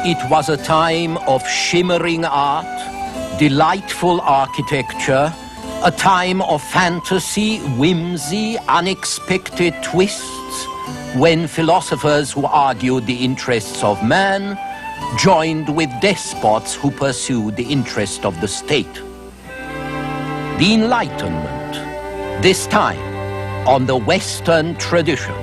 It was a time of shimmering art, delightful architecture, a time of fantasy, whimsy, unexpected twists, when philosophers who argued the interests of man joined with despots who pursued the interest of the state. The Enlightenment, this time on the Western tradition.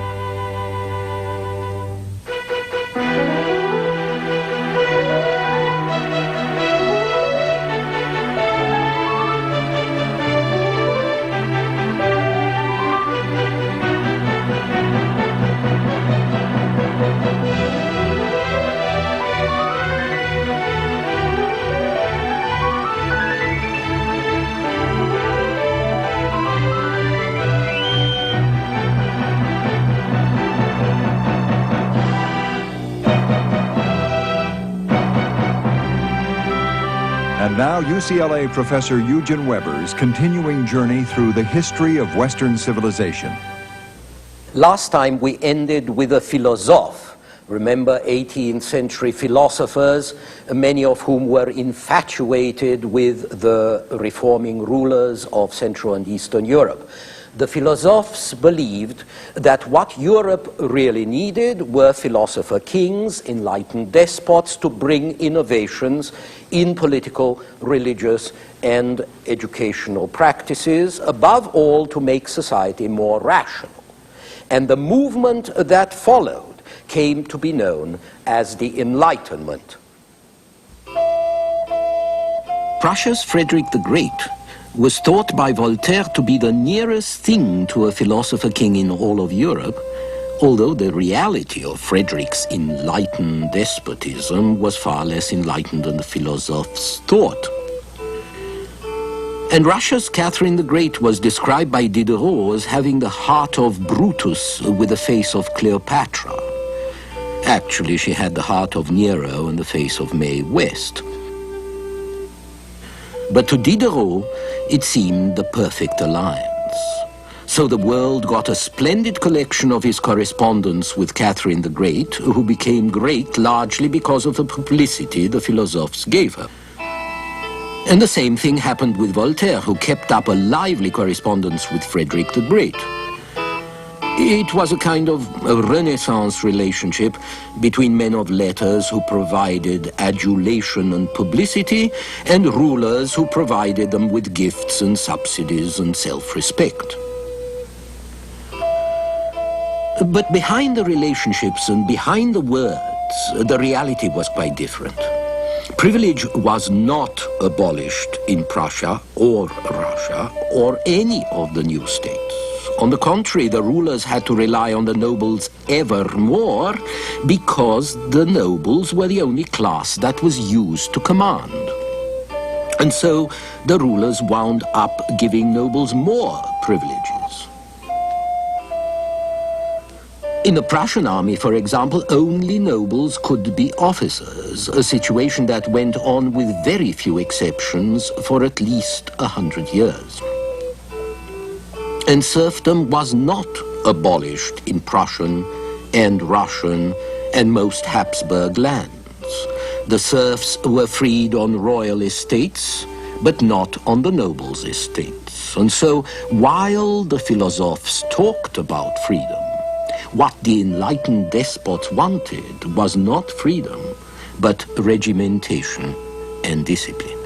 And now UCLA professor Eugen Weber's continuing journey through the history of Western civilization. Last time we ended with a philosophe. Remember 18th century philosophers, many of whom were infatuated with the reforming rulers of Central and Eastern Europe. The philosophers believed that what Europe really needed were philosopher kings, enlightened despots to bring innovations in political, religious, and educational practices, above all to make society more rational. And the movement that followed came to be known as the Enlightenment. Prussia's Frederick the Great was thought by Voltaire to be the nearest thing to a philosopher king in all of Europe, although the reality of Frederick's enlightened despotism was far less enlightened than the philosophers thought. And Russia's Catherine the Great was described by Diderot as having the heart of Brutus with the face of Cleopatra. Actually, she had the heart of Nero and the face of Mae West. But to Diderot, it seemed the perfect alliance. So the world got a splendid collection of his correspondence with Catherine the Great, who became great largely because of the publicity the philosophers gave her. And the same thing happened with Voltaire, who kept up a lively correspondence with Frederick the Great. It was a kind of a Renaissance relationship between men of letters who provided adulation and publicity, and rulers who provided them with gifts and subsidies and self-respect. But behind the relationships and behind the words, the reality was quite different. Privilege was not abolished in Prussia or Russia or any of the new states. On the contrary, the rulers had to rely on the nobles ever more because the nobles were the only class that was used to command. And so the rulers wound up giving nobles more privileges. In the Prussian army, for example, only nobles could be officers, a situation that went on with very few exceptions for at least 100 years. And serfdom was not abolished in Prussian and Russian and most Habsburg lands. The serfs were freed on royal estates, but not on the nobles' estates. And so, while the philosophers talked about freedom, what the enlightened despots wanted was not freedom, but regimentation and discipline.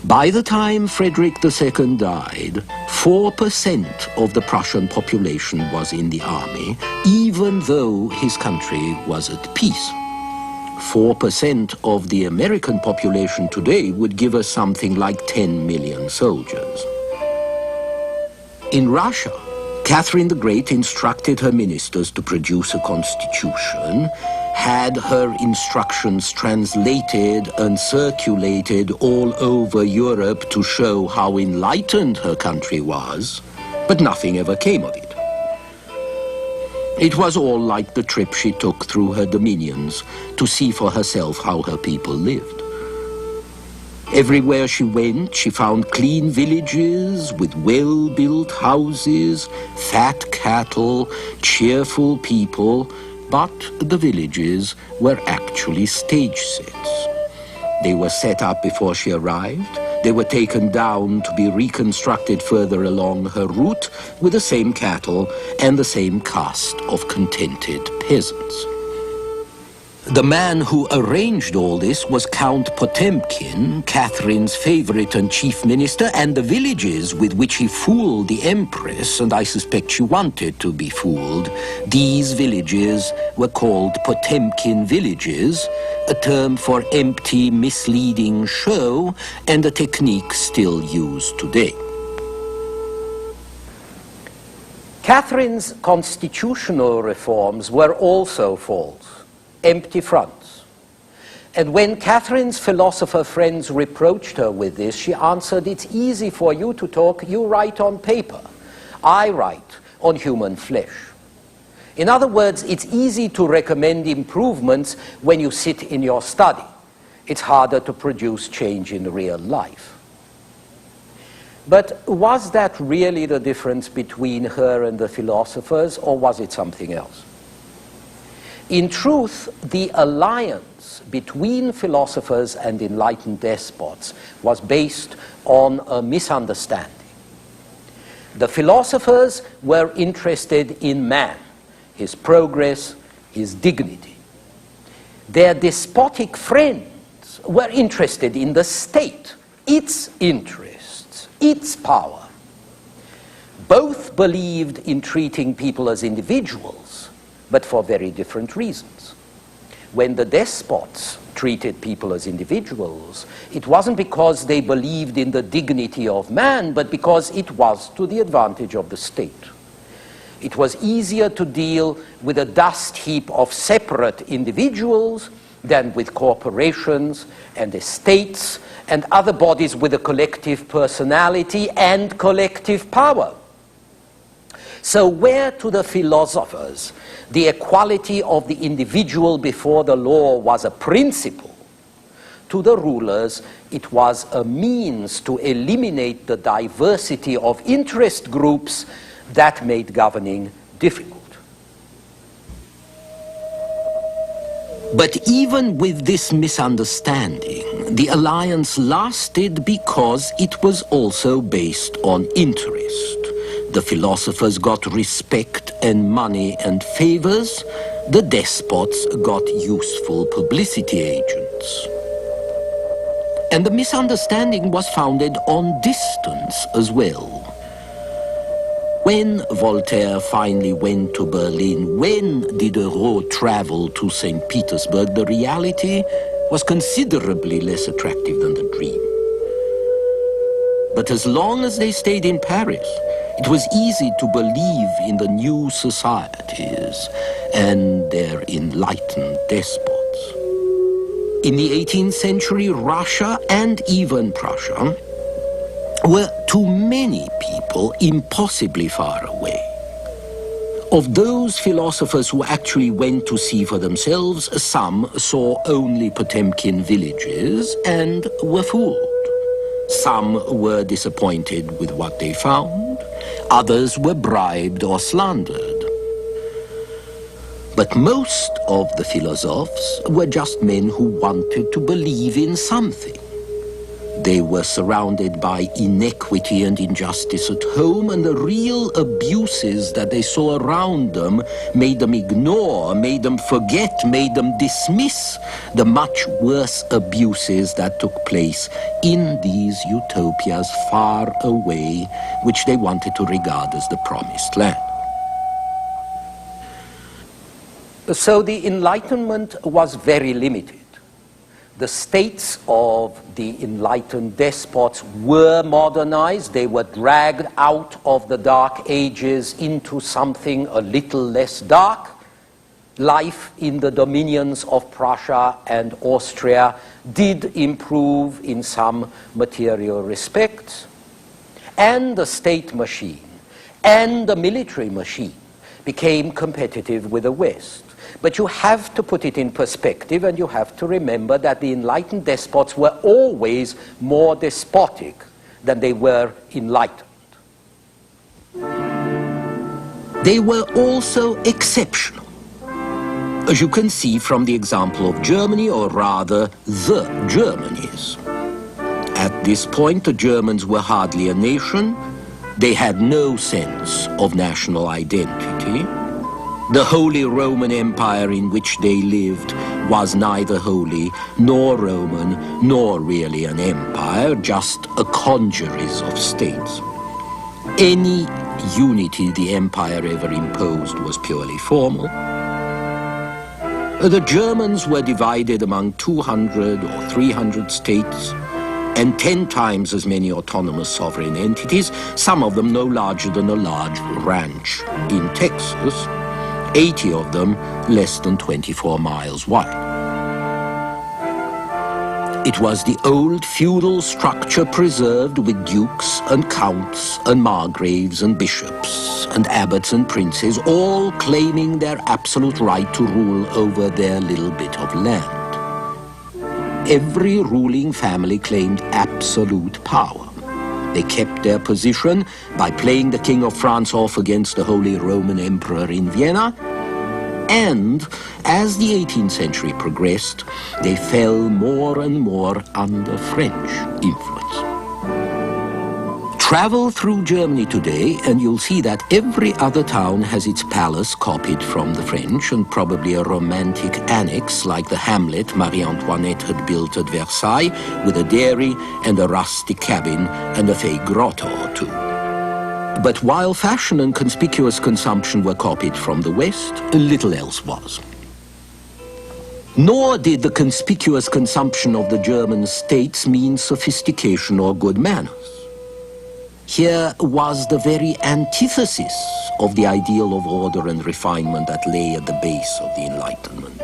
By the time Frederick II died, 4% of the Prussian population was in the army, even though his country was at peace. 4% of the American population today would give us something like 10 million soldiers. In Russia, Catherine the Great instructed her ministers to produce a constitution, had her instructions translated and circulated all over Europe to show how enlightened her country was, but nothing ever came of it. It was all like the trip she took through her dominions to see for herself how her people lived. Everywhere she went, she found clean villages with well-built houses, fat cattle, cheerful people, but the villages were actually stage sets. They were set up before she arrived. They were taken down to be reconstructed further along her route with the same cattle and the same caste of contented peasants. The man who arranged all this was Count Potemkin, Catherine's favorite and chief minister, and the villages with which he fooled the Empress, and I suspect she wanted to be fooled, these villages were called Potemkin villages, a term for empty, misleading show, and a technique still used today. Catherine's constitutional reforms were also false. Empty fronts. And when Catherine's philosopher friends reproached her with this, she answered, "It's easy for you to talk, you write on paper. I write on human flesh." In other words, it's easy to recommend improvements when you sit in your study. It's harder to produce change in real life. But was that really the difference between her and the philosophers, or was it something else? In truth, the alliance between philosophers and enlightened despots was based on a misunderstanding. The philosophers were interested in man, his progress, his dignity. Their despotic friends were interested in the state, its interests, its power. Both believed in treating people as individuals, but for very different reasons. When the despots treated people as individuals, it wasn't because they believed in the dignity of man, but because it was to the advantage of the state. It was easier to deal with a dust heap of separate individuals than with corporations and estates and other bodies with a collective personality and collective power. So where to the philosophers the equality of the individual before the law was a principle, to the rulers it was a means to eliminate the diversity of interest groups that made governing difficult. But even with this misunderstanding, the alliance lasted because it was also based on interest. The philosophers got respect and money and favors. The despots got useful publicity agents. And the misunderstanding was founded on distance as well. When Voltaire finally went to Berlin, when Diderot traveled to St. Petersburg, the reality was considerably less attractive than the dream. But as long as they stayed in Paris, it was easy to believe in the new societies and their enlightened despots. In the 18th century, Russia and even Prussia were, to many people, impossibly far away. Of those philosophers who actually went to see for themselves, some saw only Potemkin villages and were fooled. Some were disappointed with what they found. Others were bribed or slandered. But most of the philosophers were just men who wanted to believe in something. They were surrounded by inequity and injustice at home, and the real abuses that they saw around them made them ignore, made them forget, made them dismiss the much worse abuses that took place in these utopias far away, which they wanted to regard as the promised land. So the Enlightenment was very limited. The states of the enlightened despots were modernized. They were dragged out of the Dark Ages into something a little less dark. Life in the dominions of Prussia and Austria did improve in some material respects. And the state machine and the military machine became competitive with the West. But you have to put it in perspective, and you have to remember that the enlightened despots were always more despotic than they were enlightened. They were also exceptional. as you can see from the example of Germany, or rather, the Germanies. At this point, the Germans were hardly a nation. They had no sense of national identity. The Holy Roman Empire in which they lived was neither holy nor Roman, nor really an empire, just a congeries of states. Any unity the empire ever imposed was purely formal. The Germans were divided among 200 or 300 states, and 10 times as many autonomous sovereign entities, some of them no larger than a large ranch in Texas, 80 of them less than 24 miles wide. It was the old feudal structure preserved with dukes and counts and margraves and bishops and abbots and princes, all claiming their absolute right to rule over their little bit of land. Every ruling family claimed absolute power. They kept their position by playing the King of France off against the Holy Roman Emperor in Vienna, and as the 18th century progressed, they fell more and more under French influence. Travel through Germany today and you'll see that every other town has its palace copied from the French, and probably a romantic annex like the hamlet Marie Antoinette had built at Versailles, with a dairy and a rusty cabin and a fake grotto or two. But while fashion and conspicuous consumption were copied from the West, little else was. Nor did the conspicuous consumption of the German states mean sophistication or good manners. Here was the very antithesis of the ideal of order and refinement that lay at the base of the Enlightenment.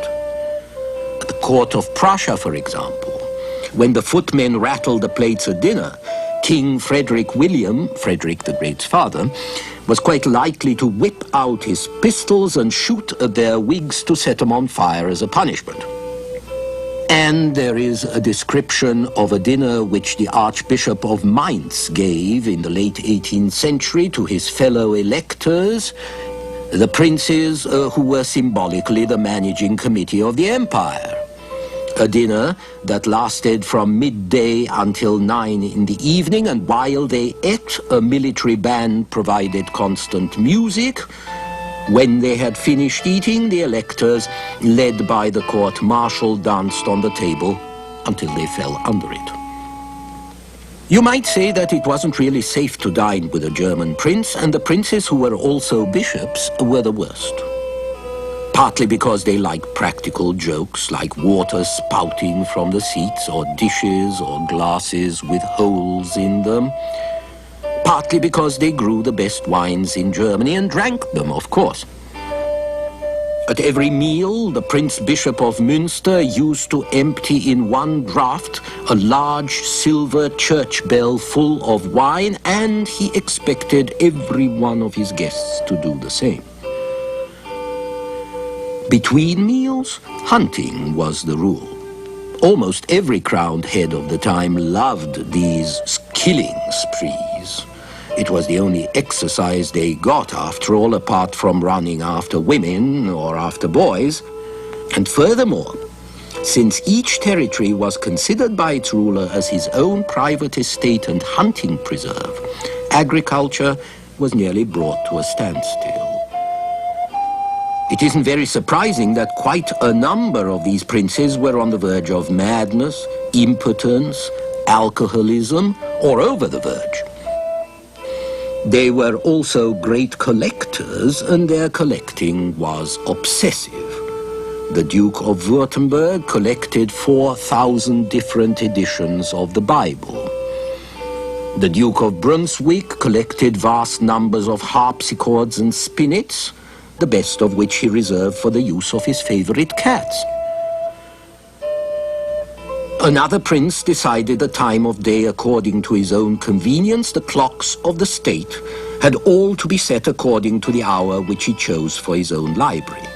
At the court of Prussia, for example, when the footmen rattled the plates at dinner, King Frederick William, Frederick the Great's father, was quite likely to whip out his pistols and shoot at their wigs to set them on fire as a punishment. And there is a description of a dinner which the Archbishop of Mainz gave in the late 18th century to his fellow electors, the princes who were symbolically the managing committee of the empire. A dinner that lasted from midday until 9 in the evening, and while they ate, a military band provided constant music. When they had finished eating, the electors, led by the court-martial, danced on the table until they fell under it. You might say that it wasn't really safe to dine with a German prince, and the princes who were also bishops were the worst. Partly because they liked practical jokes like water spouting from the seats, or dishes or glasses with holes in them. Partly because they grew the best wines in Germany and drank them, of course. At every meal, the Prince Bishop of Münster used to empty in one draught a large silver church bell full of wine, and he expected every one of his guests to do the same. Between meals, hunting was the rule. Almost every crowned head of the time loved these killing sprees. It was the only exercise they got, after all, apart from running after women or after boys. And furthermore, since each territory was considered by its ruler as his own private estate and hunting preserve, agriculture was nearly brought to a standstill. It isn't very surprising that quite a number of these princes were on the verge of madness, impotence, alcoholism, or over the verge. They were also great collectors, and their collecting was obsessive. The Duke of Württemberg collected 4,000 different editions of the Bible. The Duke of Brunswick collected vast numbers of harpsichords and spinets, the best of which he reserved for the use of his favorite cats. Another prince decided the time of day according to his own convenience. The clocks of the state had all to be set according to the hour which he chose for his own library.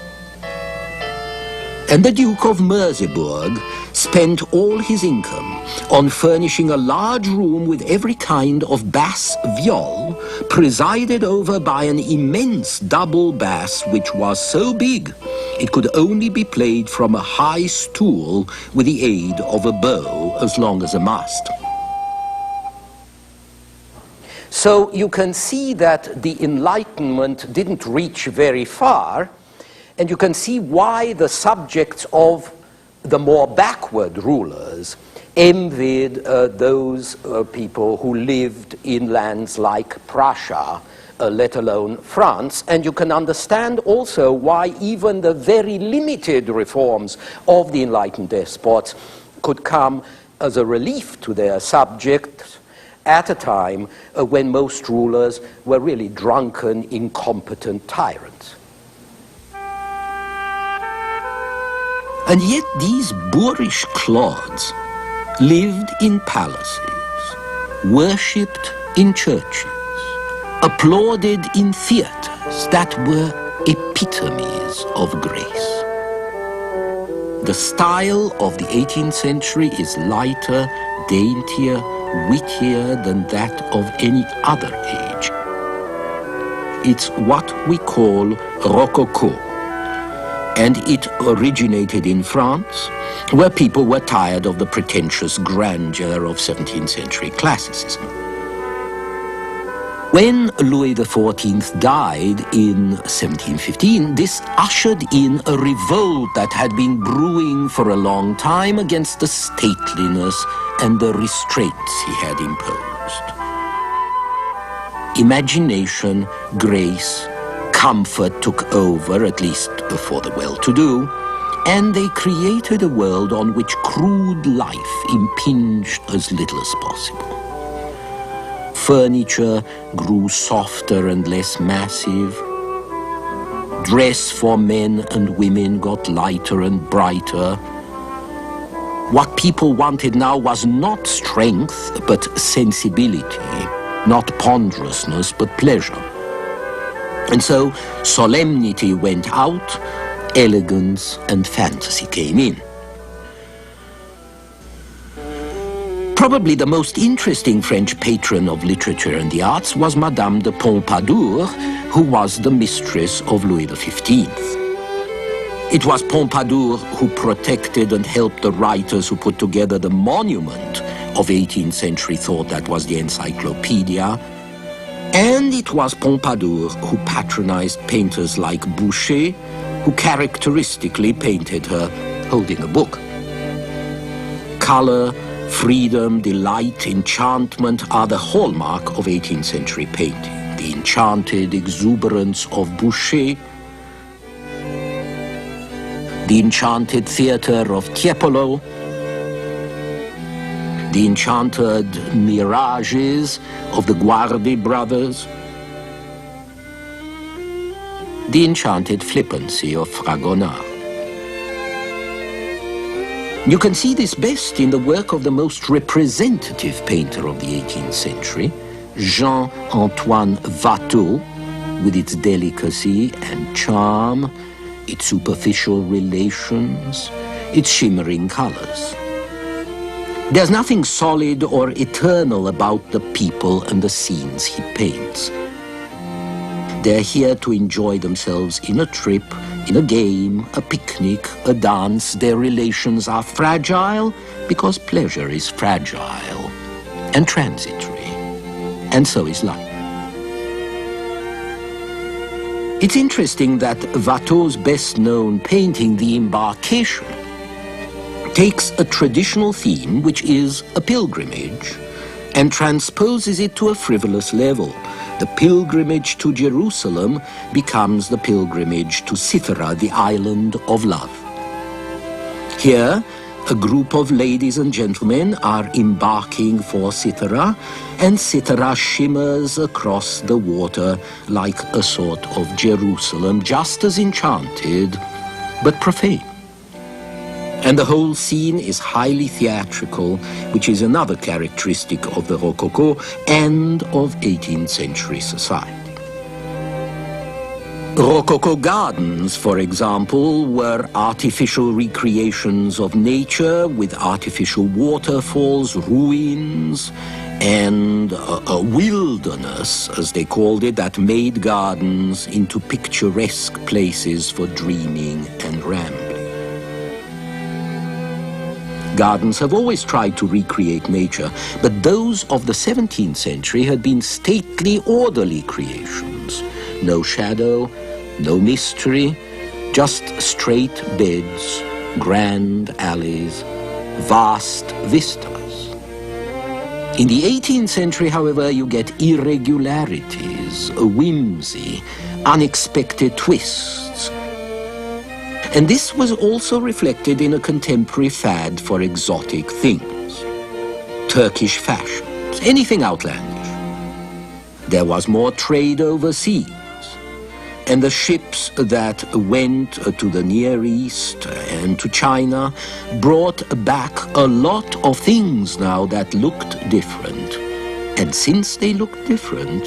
And the Duke of Merseburg spent all his income on furnishing a large room with every kind of bass viol presided over by an immense double bass which was so big it could only be played from a high stool with the aid of a bow as long as a mast. So you can see that the Enlightenment didn't reach very far, and you can see why the subjects of the more backward rulers envied those people who lived in lands like Prussia, let alone France. And you can understand also why even the very limited reforms of the enlightened despots could come as a relief to their subjects at a time when most rulers were really drunken, incompetent tyrants. And yet these boorish clods lived in palaces, worshipped in churches, applauded in theaters that were epitomes of grace. The style of the 18th century is lighter, daintier, wittier than that of any other age. It's what we call Rococo, and it originated in France, where people were tired of the pretentious grandeur of 17th century classicism. When Louis XIV died in 1715, this ushered in a revolt that had been brewing for a long time against the stateliness and the restraints he had imposed. Imagination, grace, comfort took over, at least for the well-to-do, and they created a world on which crude life impinged as little as possible. Furniture grew softer and less massive. Dress for men and women got lighter and brighter. What people wanted now was not strength, but sensibility, not ponderousness, but pleasure. And so solemnity went out, elegance and fantasy came in. Probably the most interesting French patron of literature and the arts was Madame de Pompadour, who was the mistress of Louis XV. It was Pompadour who protected and helped the writers who put together the monument of 18th century thought that was the Encyclopedia. And it was Pompadour who patronized painters like Boucher, who characteristically painted her holding a book. Color, freedom, delight, enchantment are the hallmark of 18th century painting. The enchanted exuberance of Boucher, the enchanted theater of Tiepolo, the enchanted mirages of the Guardi brothers, the enchanted flippancy of Fragonard. You can see this best in the work of the most representative painter of the 18th century, Jean-Antoine Watteau, with its delicacy and charm, its superficial relations, its shimmering colors. There's nothing solid or eternal about the people and the scenes he paints. They're here to enjoy themselves in a trip, in a game, a picnic, a dance. Their relations are fragile because pleasure is fragile and transitory, and so is life. It's interesting that Watteau's best-known painting, The Embarkation, takes a traditional theme, which is a pilgrimage, and transposes it to a frivolous level. The pilgrimage to Jerusalem becomes the pilgrimage to Cythera, the island of love. Here, a group of ladies and gentlemen are embarking for Cythera, and Cythera shimmers across the water like a sort of Jerusalem, just as enchanted, but profane. And the whole scene is highly theatrical, which is another characteristic of the Rococo and of 18th century society. Rococo gardens, for example, were artificial recreations of nature with artificial waterfalls, ruins, and a wilderness, as they called it, that made gardens into picturesque places for dreaming and rambling. Gardens have always tried to recreate nature, but those of the 17th century had been stately, orderly creations. No shadow, no mystery, just straight beds, grand alleys, vast vistas. In the 18th century, however, you get irregularities, a whimsy, unexpected twists. And this was also reflected in a contemporary fad for exotic things. Turkish fashions, anything outlandish. There was more trade overseas. And the ships that went to the Near East and to China brought back a lot of things now that looked different. And since they looked different,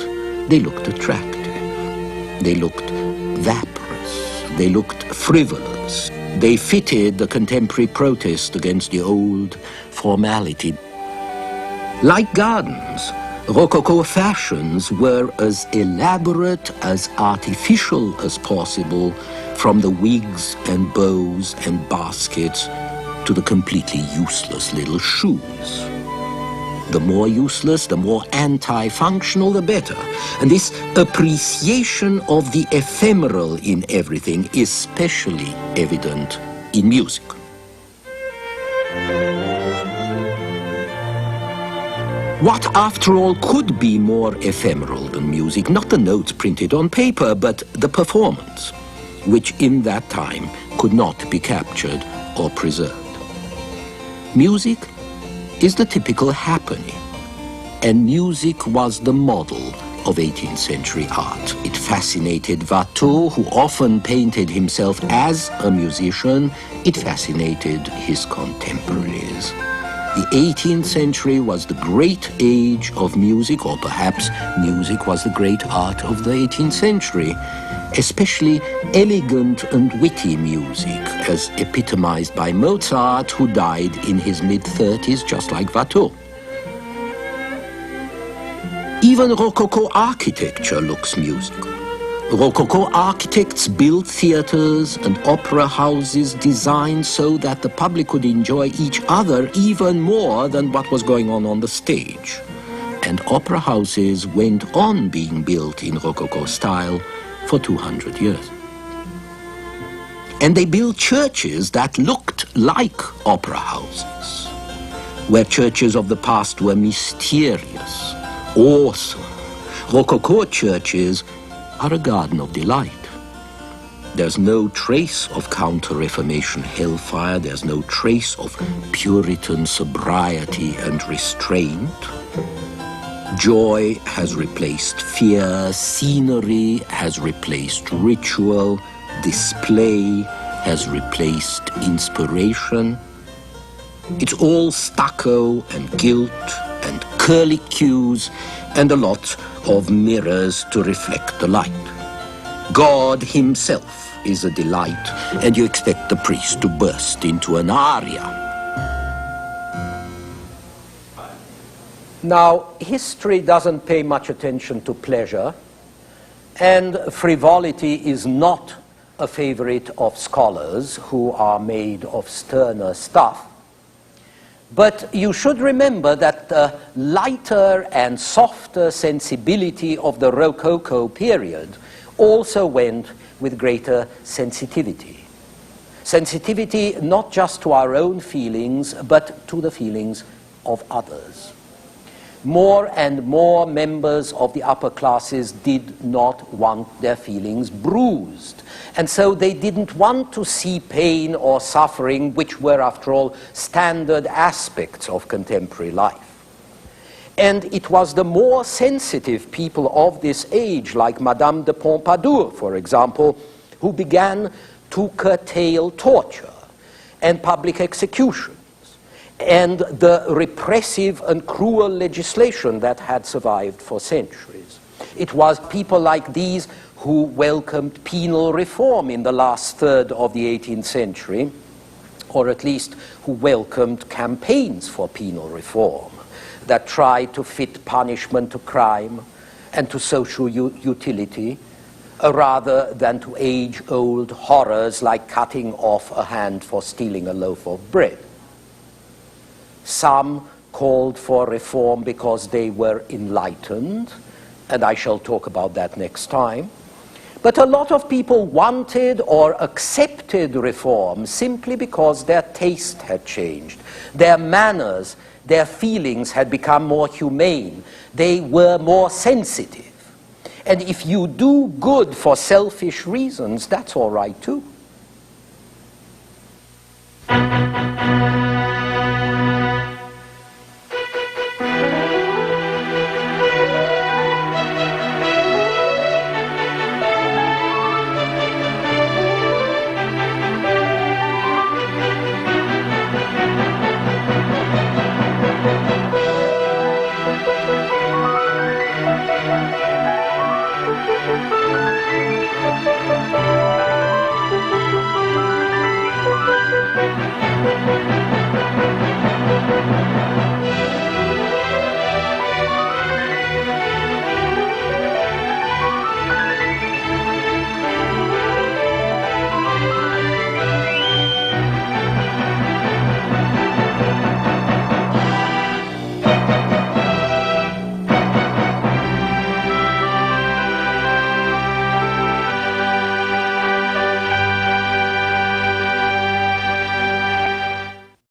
they looked attractive. They looked vaporous. They looked frivolous. They fitted the contemporary protest against the old formality. Like gardens, Rococo fashions were as elaborate, as artificial as possible, from the wigs and bows and baskets to the completely useless little shoes. The more useless, the more anti-functional, the better. And this appreciation of the ephemeral in everything is especially evident in music. What, after all, could be more ephemeral than music? Not the notes printed on paper, but the performance, which in that time could not be captured or preserved. Music is the typical happening, and music was the model of 18th century art. It fascinated Watteau, who often painted himself as a musician. It fascinated his contemporaries. The 18th century was the great age of music, or perhaps music was the great art of the 18th century, especially elegant and witty music, as epitomized by Mozart, who died in his mid-30s, just like Watteau. Even Rococo architecture looks musical. Rococo architects built theaters and opera houses designed so that the public could enjoy each other even more than what was going on the stage. And opera houses went on being built in Rococo style for 200 years. And they built churches that looked like opera houses, where churches of the past were mysterious, awesome. Rococo churches are a garden of delight. There's no trace of counter-Reformation hellfire. There's no trace of Puritan sobriety and restraint. Joy has replaced fear. Scenery has replaced ritual. Display has replaced inspiration. It's all stucco and gilt and curlicues and a lot of mirrors to reflect the light. God himself is a delight, and you expect the priest to burst into an aria. Now, history doesn't pay much attention to pleasure, and frivolity is not a favorite of scholars who are made of sterner stuff. But you should remember that the lighter and softer sensibility of the Rococo period also went with greater sensitivity. Sensitivity not just to our own feelings, but to the feelings of others. More and more members of the upper classes did not want their feelings bruised. And so they didn't want to see pain or suffering, which were, after all, standard aspects of contemporary life. And it was the more sensitive people of this age, like Madame de Pompadour, for example, who began to curtail torture and public execution and the repressive and cruel legislation that had survived for centuries. It was people like these who welcomed penal reform in the last third of the 18th century, or at least who welcomed campaigns for penal reform that tried to fit punishment to crime and to social utility, rather than to age-old horrors like cutting off a hand for stealing a loaf of bread. Some called for reform because they were enlightened, and I shall talk about that next time. But a lot of people wanted or accepted reform simply because their taste had changed, their manners, their feelings had become more humane, they were more sensitive. And if you do good for selfish reasons, that's all right too.